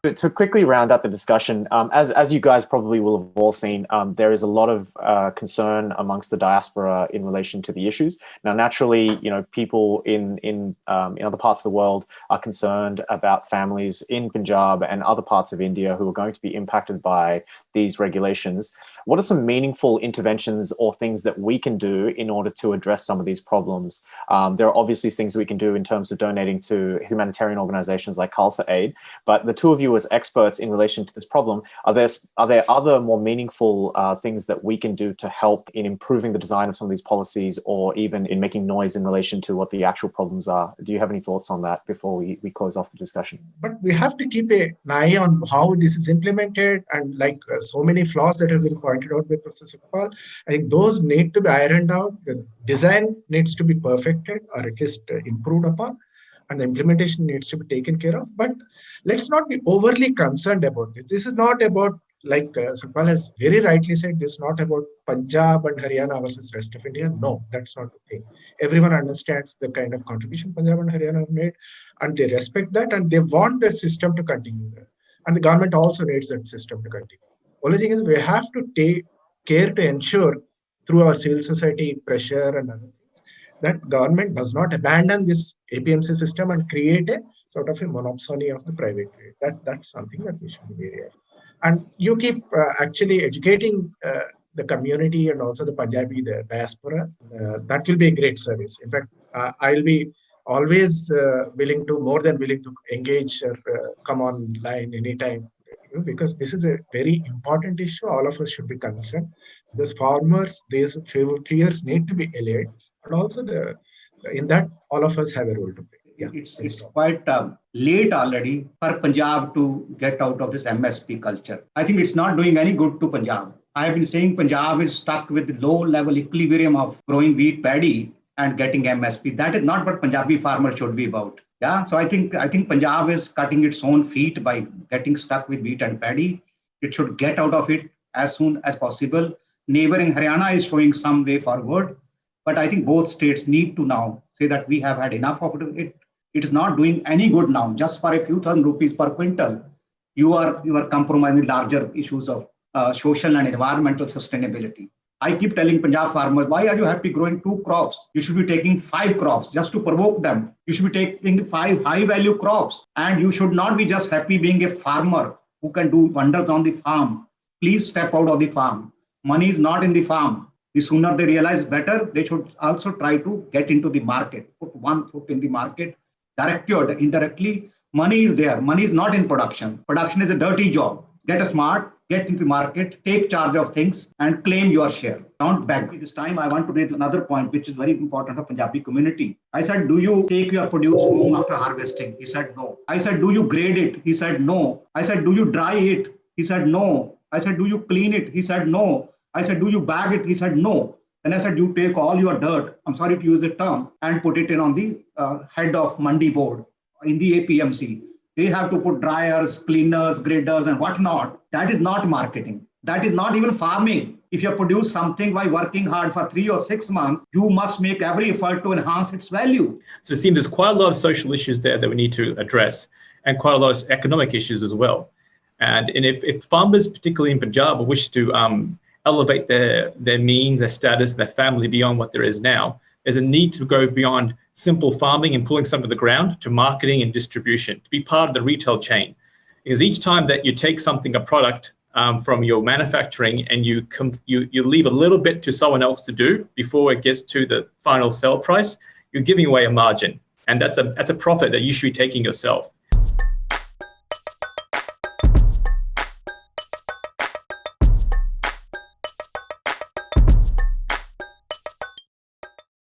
To quickly round out the discussion, as you guys probably will have all seen, there is a lot of concern amongst the diaspora in relation to the issues. Now, naturally, people in other parts of the world are concerned about families in Punjab and other parts of India who are going to be impacted by these regulations. What are some meaningful interventions or things that we can do in order to address some of these problems? There are obviously things we can do in terms of donating to humanitarian organizations like Khalsa Aid, but the two of you as experts in relation to this problem, are there other more meaningful things that we can do to help in improving the design of some of these policies, or even in making noise in relation to what the actual problems are? Do you have any thoughts on that before we close off the discussion? But we have to keep an eye on how this is implemented, and so many flaws that have been pointed out by Professor Paul, I think those need to be ironed out. The design needs to be perfected or at least improved upon, and the implementation needs to be taken care of. But let's not be overly concerned about this. This is not about, like Satpal has very rightly said, this is not about Punjab and Haryana versus rest of India. No, that's not the thing. Everyone understands the kind of contribution Punjab and Haryana have made, and they respect that, and they want that system to continue. And the government also needs that system to continue. Only thing is, we have to take care to ensure through our civil society pressure and other things that government does not abandon this APMC system and create a sort of a monopoly of the private trade. That's something that we should be wary of. And you keep actually educating the community and also the Punjabi, the diaspora. That will be a great service. In fact, I'll be always more than willing to engage or come online anytime, because this is a very important issue. All of us should be concerned. Because farmers, these fears need to be allayed, and also in that all of us have a role to play. Yeah, it's quite late already for Punjab to get out of this MSP culture. I think it's not doing any good to Punjab. I have been saying Punjab is stuck with the low-level equilibrium of growing wheat, paddy, and getting MSP. That is not what Punjabi farmers should be about. Yeah, so I think Punjab is cutting its own feet by getting stuck with wheat and paddy. It should get out of it as soon as possible. Neighboring Haryana is showing some way forward, but I think both states need to now say that we have had enough of it. It is not doing any good now. Just for a few thousand rupees per quintal, you are compromising larger issues of social and environmental sustainability. I keep telling Punjab farmers, why are you happy growing 2 crops? You should be taking 5 crops just to provoke them. You should be taking 5 high-value crops, and you should not be just happy being a farmer who can do wonders on the farm. Please step out of the farm. Money is not in the farm. The sooner they realize better, they should also try to get into the market, put one foot in the market, directly or indirectly. Money is there. Money is not in production. Production is a dirty job. Get smart, get into the market, take charge of things, and claim your share. Don't beg. This time, I want to raise another point, which is very important for Punjabi community. I said, do you take your produce home after harvesting? He said, no. I said, do you grade it? He said, no. I said, do you dry it? He said, no. I said, do you clean it? He said, no. I said, do you bag it? He said, no. Then I said, you take all your dirt, I'm sorry to use the term, and put it in on the head of Mandi board in the APMC. They have to put dryers, cleaners, graders, and whatnot. That is not marketing. That is not even farming. If you produce something by working hard for 3 or 6 months, you must make every effort to enhance its value. So it seems there's quite a lot of social issues there that we need to address, and quite a lot of economic issues as well. And if farmers, particularly in Punjab, wish to elevate their means, their status, their family beyond what there is now, there's a need to go beyond simple farming and pulling something to the ground to marketing and distribution, to be part of the retail chain. Because each time that you take something, a product from your manufacturing, and you leave a little bit to someone else to do before it gets to the final sell price, you're giving away a margin. And that's a profit that you should be taking yourself.